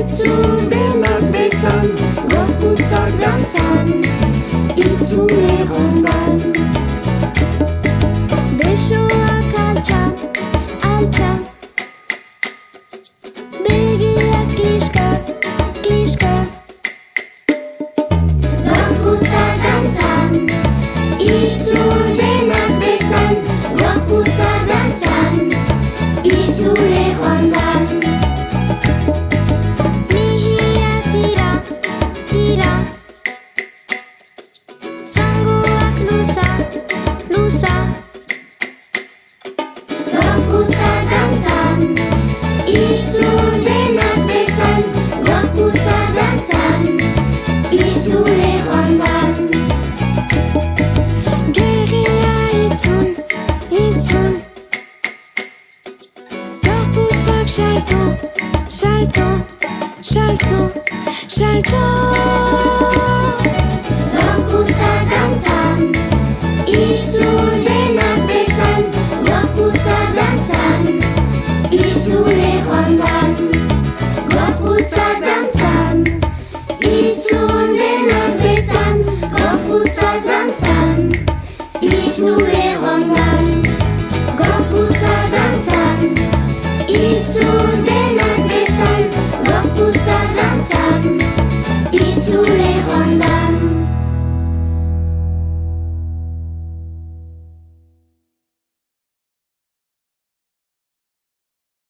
Itzul denak betan, gorputzak dantzan, itzule rondan. Besoak altxa, altxa, begiak kliska, kliska. Gorputzak dantzan, itzul denak betan, gorputzak dantzan, itzule rondan. Mihia tira, tira, zangoak luza, luza. Gorputzak dantzan, itzul denak betan, gorputzak dantzan, itzule rondan. Gerria itzul, itzul. Gorputzak salto, salto, salto, salto. Gorputzak dantzan, itzul denak betan, gorputzak dantzan, itzule rondan. Gorputzak dantzan, itzul denak betan, gorputzak dantzan, itzule